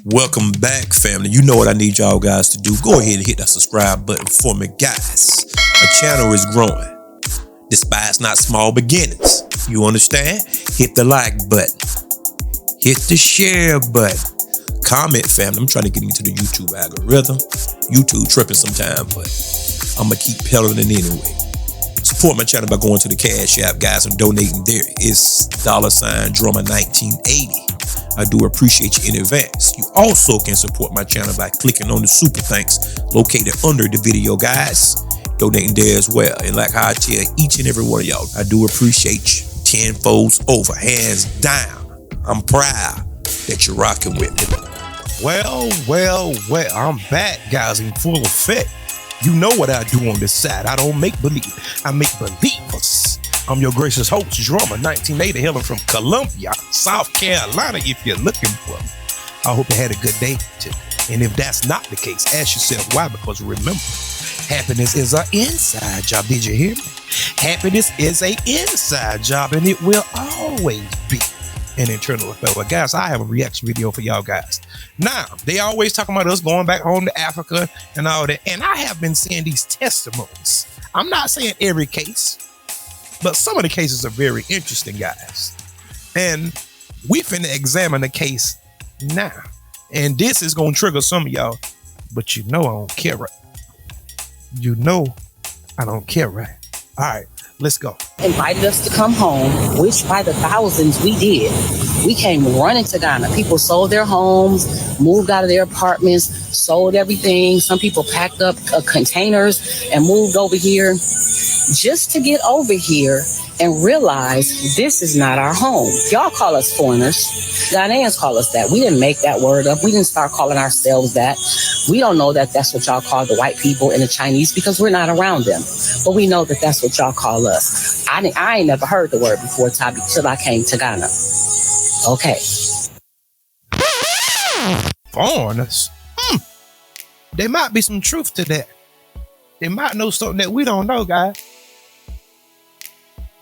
Welcome back, family. You know what I need y'all guys to do. Go ahead and hit that subscribe button for me, guys. My channel is growing. Despise not small beginnings. You understand? Hit the like button. Hit the share button. Comment, family. I'm trying to get into the YouTube algorithm. YouTube tripping sometime, but I'm going to keep peddling it anyway. Support my channel by going to the Cash App, guys, and donating there. It's $Drummer1980. I do appreciate you in advance. You also can support my channel by clicking on the super thanks located under the video, guys. Donating there as well. And like how I tell each and every one of y'all, I do appreciate you tenfolds over, hands down. I'm proud that you're rocking with me. Well, I'm back, guys, in full effect. You know what I do on this side. I don't make believe. I make believers. I'm your gracious host, Drummer 1980, hailing from Columbia, South Carolina, if you're looking for me. I hope you had a good day today. And if that's not the case, ask yourself why. Because remember, happiness is an inside job. Did you hear me? Happiness is an inside job, and it will always be an internal affair. Well, guys, I have a reaction video for y'all guys. Now, they always talking about us going back home to Africa and all that. And I have been seeing these testimonies. I'm not saying every case, but some of the cases are very interesting, guys. And we finna examine the case now. And this is gonna trigger some of y'all, but you know I don't care, right? You know I don't care, right? All right, let's go. Invited us to come home, which by the thousands we did. We came running to Ghana. People sold their homes, moved out of their apartments, sold everything. Some people packed up containers and moved over here just to get over here and realize this is not our home. Y'all call us foreigners. Ghanaians call us that. We didn't make that word up. We didn't start calling ourselves that. We don't know that that's what y'all call the white people and the Chinese because we're not around them. But we know that that's what y'all call us. I ain't never heard the word before, Tabby, till I came to Ghana. Okay. Foreigners? There might be some truth to that. They might know something that we don't know, guys.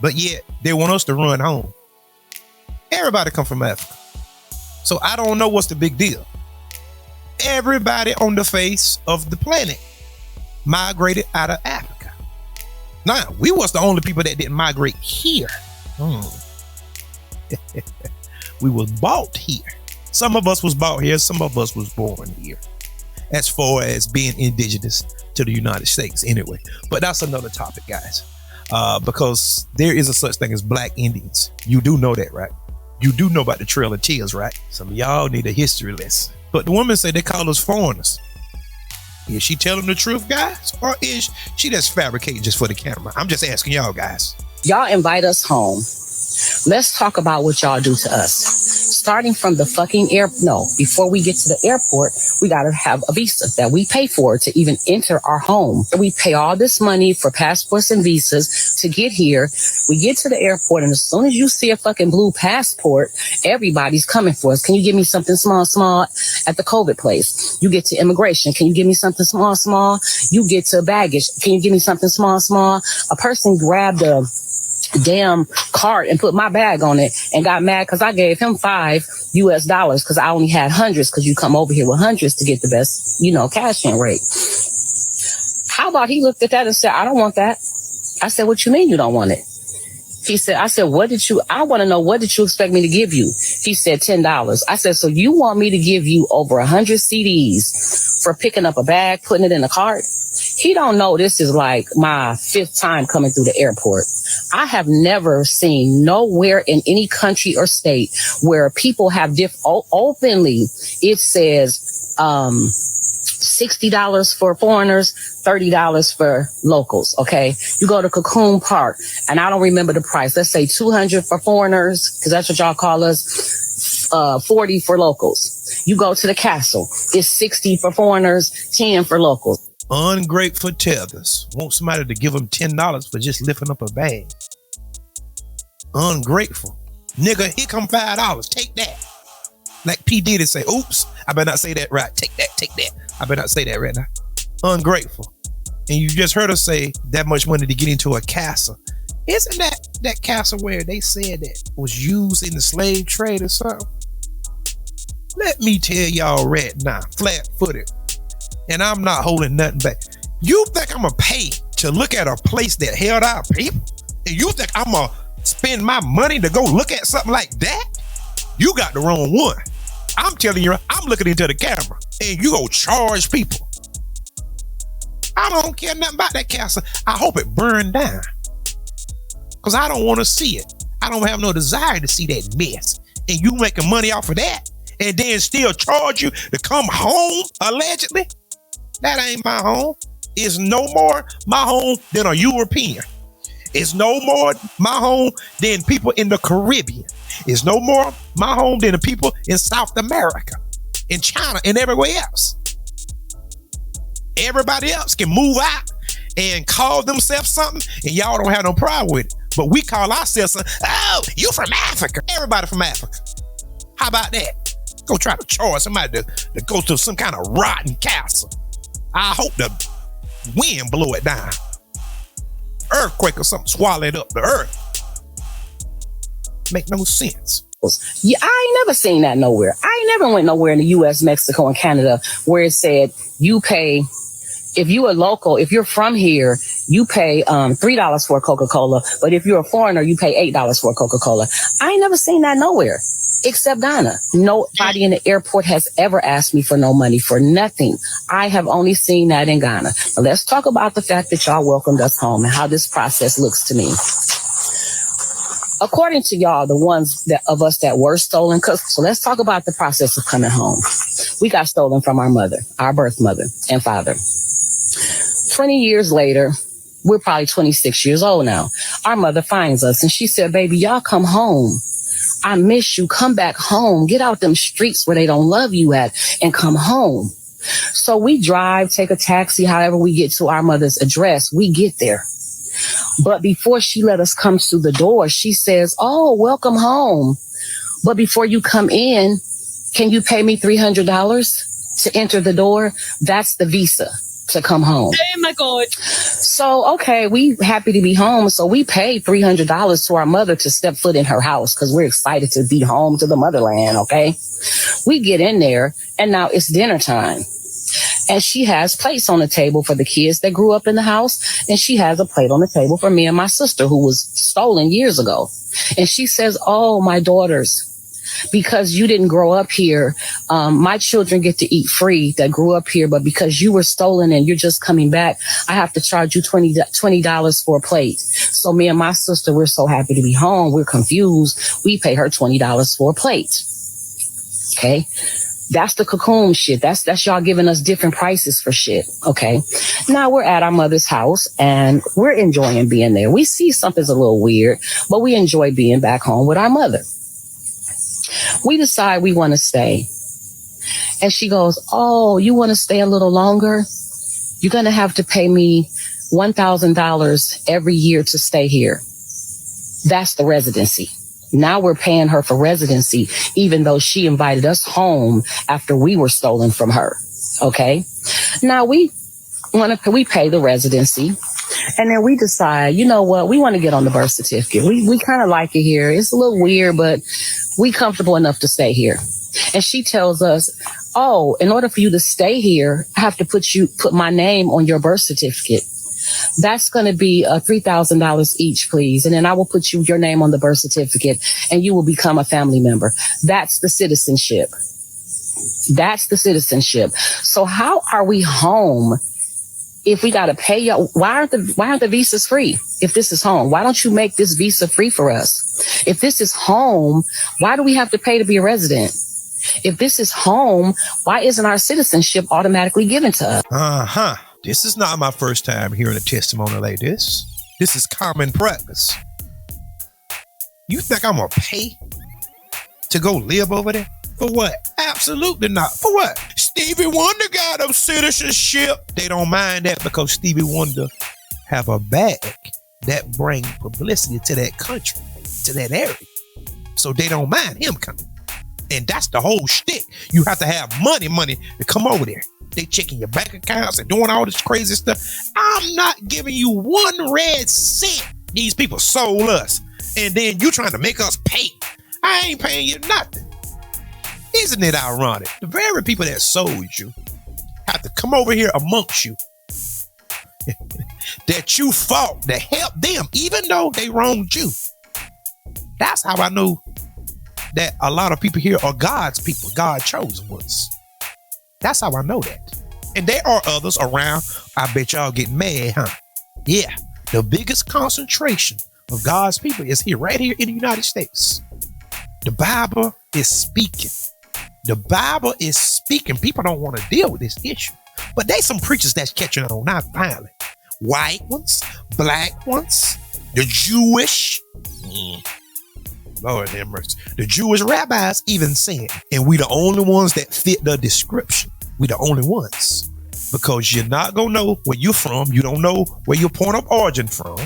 But yet, they want us to run home. Everybody come from Africa. So I don't know what's the big deal. Everybody on the face of the planet migrated out of Africa. Now, we was the only people that didn't migrate here. We was bought here. Some of us was bought here. Some of us was born here. As far as being indigenous to the United States anyway. But that's another topic, guys. Because there is a such thing as black Indians. You do know that, right? You do know about the Trail of Tears, right? Some of y'all need a history lesson. But the woman said they call us foreigners. Is she telling the truth, guys? Or is she just fabricating just for the camera? I'm just asking y'all, guys. Y'all invite us home. Let's talk about what y'all do to us. Starting from the fucking before we get to the airport, we got to have a visa that we pay for to even enter our home. We pay all this money for passports and visas to get here. We get to the airport, and as soon as you see a fucking blue passport, everybody's coming for us. Can you give me something small at the COVID place? You get to immigration. Can you give me something small? You get to baggage. Can you give me something small? A person grabbed a damn cart and put my bag on it and got mad because I gave him $5 because I only had hundreds because you come over here with hundreds to get the best, cash in rate. How about he looked at that and said, I don't want that. I said, what you mean you don't want it? He said, I want to know, what did you expect me to give you? He said $10. I said, so you want me to give you over 100 CDs for picking up a bag, putting it in a cart? He don't know this is like my 5th time coming through the airport. I have never seen nowhere in any country or state where people have openly, it says $60 for foreigners, $30 for locals, okay? You go to Cocoon Park, and I don't remember the price. Let's say $200 for foreigners, because that's what y'all call us, $40 for locals. You go to the castle, it's $60 for foreigners, $10 for locals. Ungrateful tethers want somebody to give them $10 for just lifting up a bag. Ungrateful. Nigga, here come $5. Take that. Like P. Diddy say, oops, I better not say that right. Take that. I better not say that right now. Ungrateful. And you just heard her say that much money to get into a castle. Isn't that castle where they said that was used in the slave trade or something? Let me tell y'all right now, flat-footed, and I'm not holding nothing back. You think I'm gonna pay to look at a place that held our people? And you think I'm gonna spend my money to go look at something like that? You got the wrong one. I'm telling you, I'm looking into the camera, and you go charge people. I don't care nothing about that castle. I hope it burned down, because I don't want to see it. I don't have no desire to see that mess. And you making money off of that, and then still charge you to come home, allegedly? That ain't my home. It's no more my home than a European. It's no more my home than people in the Caribbean. It's no more my home than the people in South America, in China, and everywhere else. Everybody else can move out and call themselves something, and y'all don't have no problem with it. But we call ourselves something. Oh, you from Africa. Everybody from Africa. How about that? Go try to charge somebody to go to some kind of rotten castle. I hope the wind blow it down. Earthquake or something swallow it up, the earth. Make no sense. Yeah, I ain't never seen that nowhere. I ain't never went nowhere in the US, Mexico, and Canada where it said you pay, if you are local, if you're from here, you pay $3 for a Coca-Cola, but if you're a foreigner, you pay $8 for a Coca-Cola. I ain't never seen that nowhere except Ghana. Nobody in the airport has ever asked me for no money for nothing. I have only seen that in Ghana. Now, let's talk about the fact that y'all welcomed us home and how this process looks to me. According to y'all, the ones of us that were stolen, so let's talk about the process of coming home. We got stolen from our mother, our birth mother and father. 20 years later, we're probably 26 years old now. Our mother finds us and she said, baby, y'all come home. I miss you. Come back home. Get out them streets where they don't love you at and come home. So we drive, take a taxi, however we get to our mother's address. We get there. But before she let us come through the door, she says, oh, welcome home. But before you come in, can you pay me $300 to enter the door? That's the visa to come home. Oh my God. So, okay, we happy to be home. So we paid $300 to our mother to step foot in her house because we're excited to be home to the motherland, okay? We get in there and now it's dinner time. And she has plates on the table for the kids that grew up in the house. And she has a plate on the table for me and my sister who was stolen years ago. And she says, oh, my daughters, because you didn't grow up here, my children get to eat free that grew up here. But because you were stolen and you're just coming back, I have to charge you $20 for a plate. So me and my sister, we're so happy to be home. We're confused. We pay her $20 for a plate. Okay. That's the cocoon shit. That's y'all giving us different prices for shit. Okay. Now we're at our mother's house and we're enjoying being there. We see something's a little weird, but we enjoy being back home with our mother. We decide we want to stay. And she goes, oh, you want to stay a little longer? You're going to have to pay me $1,000 every year to stay here. That's the residency. Now we're paying her for residency, even though she invited us home after we were stolen from her. Okay. Now we pay the residency and then we decide, you know what? We want to get on the birth certificate. We kind of like it here. It's a little weird, but we comfortable enough to stay here. And she tells us, oh, in order for you to stay here, I have to put my name on your birth certificate. That's going to be $3,000 each, please. And then I will put your name on the birth certificate and you will become a family member. That's the citizenship. That's the citizenship. So how are we home if we got to pay y'all? Why aren't the visas free? If this is home, why don't you make this visa free for us? If this is home, why do we have to pay to be a resident? If this is home, why isn't our citizenship automatically given to us? Uh-huh. This is not my first time hearing a testimony like this. This is common practice. You think I'm going to pay to go live over there? For what? Absolutely not. For what? Stevie Wonder got a citizenship. They don't mind that because Stevie Wonder have a bag that bring publicity to that country, to that area. So they don't mind him coming. And that's the whole shtick. You have to have money to come over there. They checking your bank accounts and doing all this crazy stuff. I'm not giving you one red cent These people sold us. And then you trying to make us pay. I ain't paying you nothing. Isn't it ironic? The very people that sold you have to come over here amongst you that you fought to help them, even though they wronged you. That's how I know that a lot of people here are God's people, God chosen ones. That's how I know that. And there are others around. I bet y'all get mad, huh? Yeah, the biggest concentration of God's people is here, right here in the United States. The Bible is speaking. The Bible is speaking. People don't want to deal with this issue. But there's some preachers that's catching on now finally. White ones, black ones, the Jewish. Lord have mercy. The Jewish rabbis even saying, and we the only ones that fit the description. We the only ones. Because you're not going to know where you're from. You don't know where your point of origin from.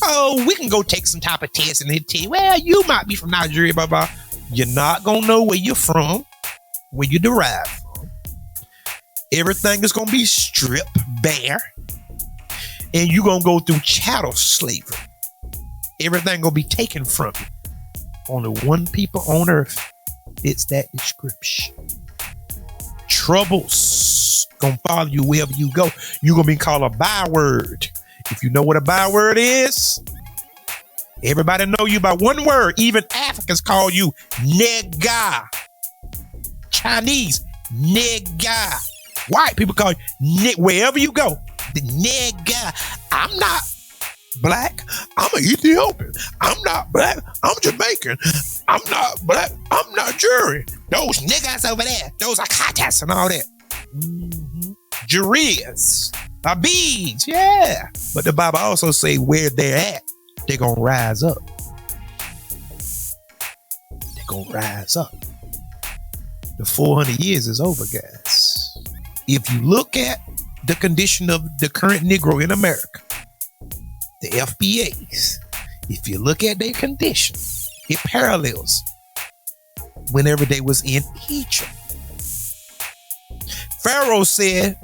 Oh, we can go take some type of test and they tell you, well, you might be from Nigeria, blah, blah. You're not going to know where you're from, where you derive from. Everything is going to be stripped bare. And you're going to go through chattel slavery. Everything going to be taken from you. Only one people on earth fits that description. Troubles gonna follow you wherever you go. You're gonna be called a byword. If you know what a byword is, everybody know you by one word. Even Africans call you nigga. Chinese, nigga. White people call you wherever you go. The nigga. I'm not black. I'm an Ethiopian. I'm not black. I'm Jamaican. I'm not black. I'm Nigerian. Those niggas over there. Those are katas and all that. Jarias. Abids. Yeah. But the Bible also say where they're at, they're going to rise up. They're going to rise up. The 400 years is over, guys. If you look at the condition of the current Negro in America, the FBAs, if you look at their condition, it parallels whenever they was in Egypt. Pharaoh said,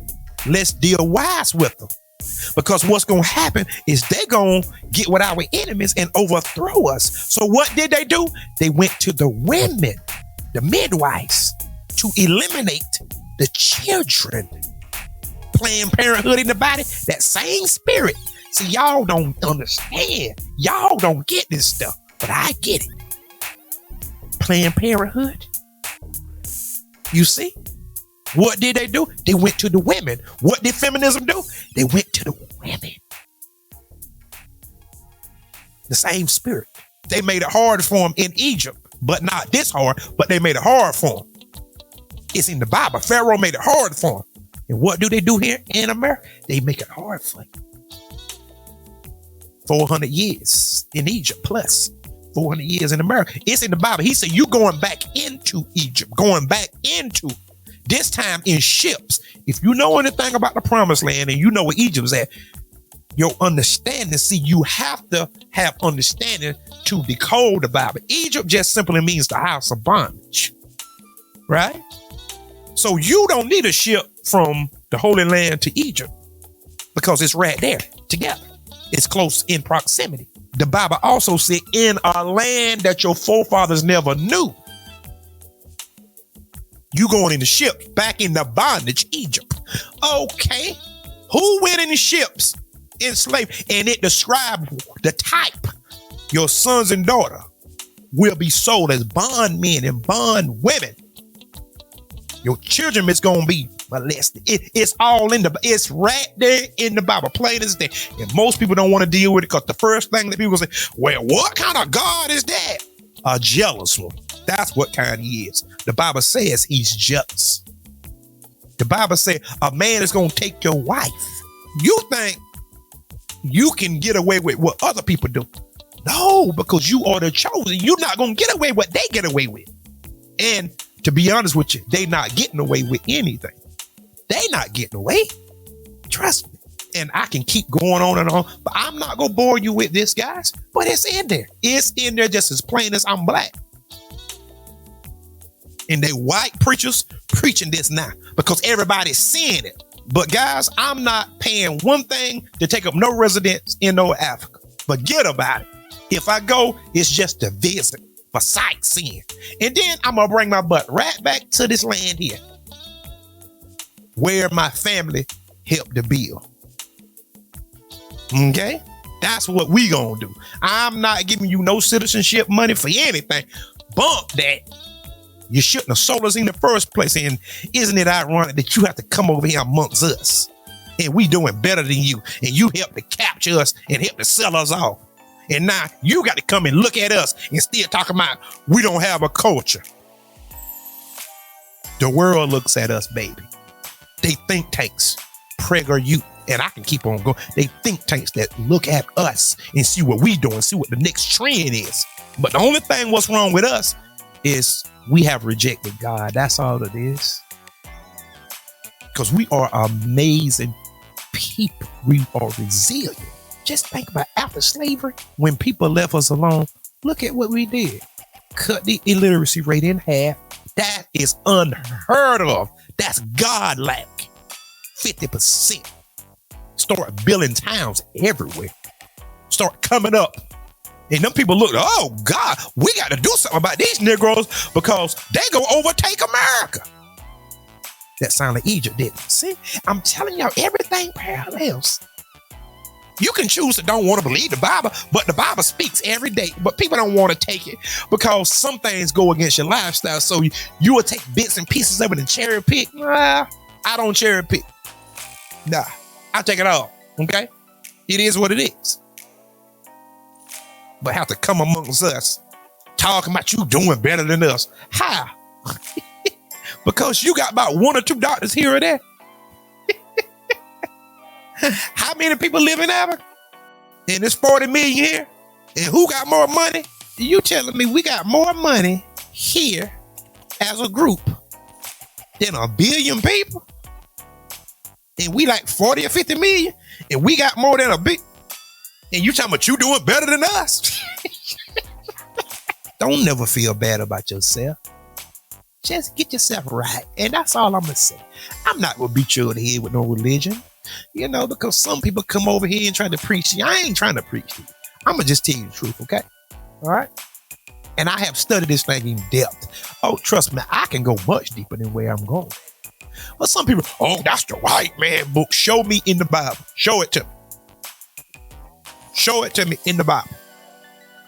let's deal wise with them. Because what's going to happen is they're going to get with our enemies and overthrow us. So what did they do? They went to the women, the midwives, to eliminate the children. Planned Parenthood in the body, that same spirit. See, y'all don't understand. Y'all don't get this stuff, but I get it. Planned Parenthood. You see? What did they do? They went to the women. What did feminism do? They went to the women. The same spirit. They made it hard for them in Egypt, but not this hard, but they made it hard for them. It's in the Bible. Pharaoh made it hard for them. And what do they do here in America? They make it hard for you. 400 years in Egypt plus 400 years in America. It's in the Bible. He said, you going back into Egypt, going back into this time in ships. If you know anything about the promised land and you know where Egypt is at, your understanding, see, you have to have understanding to decode the Bible. Egypt just simply means the house of bondage, right? So you don't need a ship from the Holy Land to Egypt because it's right there together. It's close in proximity. The Bible also said in a land that your forefathers never knew. You going in the ships back in the bondage, Egypt. Okay. Who went in the ships enslaved? And it described the type. Your sons and daughter will be sold as bondmen and bond women. Your children is going to be molested. It's all in it's right there in the Bible, plain as day. And most people don't want to deal with it because the first thing that people say, well, what kind of God is that? A jealous one. That's what kind he is. The Bible says he's jealous. The Bible says a man is going to take your wife. You think you can get away with what other people do? No, because you are the chosen. You're not going to get away with what they get away with. And to be honest with you, they not getting away with anything. They not getting away. Trust me. And I can keep going on and on, but I'm not going to bore you with this, guys. But it's in there. It's in there just as plain as I'm black. And they white preachers preaching this now because everybody's seeing it. But guys, I'm not paying one thing to take up no residence in no Africa. Forget about it. If I go, it's just to visit, for sightseeing. And then I'm going to bring my butt right back to this land here, where my family helped to build. Okay? That's what we gonna do. I'm not giving you no citizenship money for anything. Bump that. You shouldn't have sold us in the first place. And isn't it ironic that you have to come over here amongst us and we doing better than you, and you help to capture us and help to sell us off. And now you got to come and look at us and still talking about we don't have a culture. The world looks at us, baby. They think tanks, PragerU, and I can keep on going. They think tanks that look at us and see what we doing, see what the next trend is. But the only thing what's wrong with us is we have rejected God. That's all it is. Because we are amazing people. We are resilient. Just think about after slavery, when people left us alone, look at what we did. Cut the illiteracy rate in half. That is unheard of. That's godlike. 50%. Start building towns everywhere. Start coming up. And them people look, oh God, we got to do something about these Negroes because they gonna overtake America. That sounded like Egypt, didn't it? See, I'm telling y'all, everything parallels. You can choose to don't want to believe the Bible, but the Bible speaks every day. But people don't want to take it because some things go against your lifestyle. So you will take bits and pieces of it and cherry pick. Nah, I don't cherry pick. Nah, I take it all. Okay, it is what it is. But have to come amongst us talking about you doing better than us. How? Because you got about 1 or 2 doctors here or there. How many people live in Africa? And there's 40 million here. And who got more money? You telling me we got more money here as a group than 1 billion people? And we like 40 or 50 million? And we got more than a big... And you talking about you doing better than us? Don't never feel bad about yourself. Just get yourself right. And that's all I'm going to say. I'm not going to beat you over the head with no religion. You know, because some people come over here and try to preach to you. I ain't trying to preach to you. I'm going to just tell you the truth, okay? All right? And I have studied this thing in depth. Oh, trust me, I can go much deeper than where I'm going. But some people, oh, that's the white man book. Show me in the Bible. Show it to me. Show it to me in the Bible.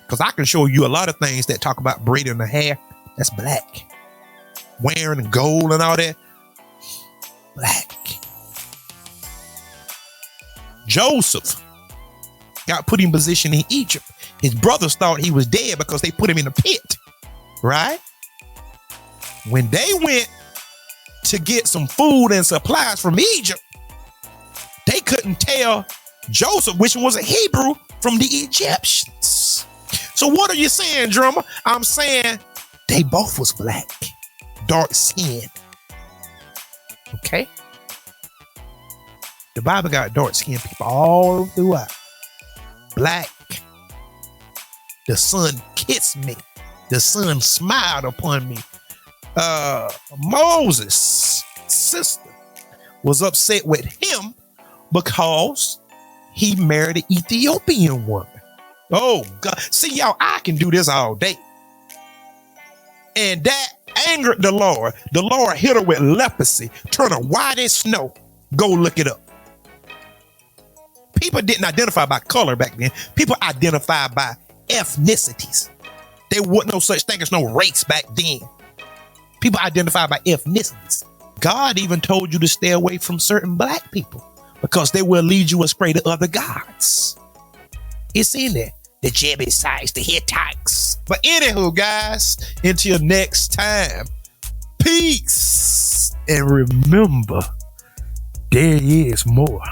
Because I can show you a lot of things that talk about braiding the hair. That's black. Wearing gold and all that. Black. Joseph got put in position in Egypt. His brothers thought he was dead because they put him in a pit. Right? When they went to get some food and supplies from Egypt, they couldn't tell Joseph, which was a Hebrew, from the Egyptians. So what are you saying, drummer? I'm saying they both was black, dark skinned. Okay? The Bible got dark skinned people all throughout. Black. The sun kissed me. The sun smiled upon me. Moses' sister was upset with him because he married an Ethiopian woman. Oh, God. See, y'all, I can do this all day. And that angered the Lord. The Lord hit her with leprosy, turned her white as snow. Go look it up. People didn't identify by color back then. People identified by ethnicities. There wasn't no such thing as no race back then. People identified by ethnicities. God even told you to stay away from certain black people because they will lead you astray to other gods. It's in there. The Jebusites, the Hittites. But anywho, guys, until next time, peace. And remember, there is more.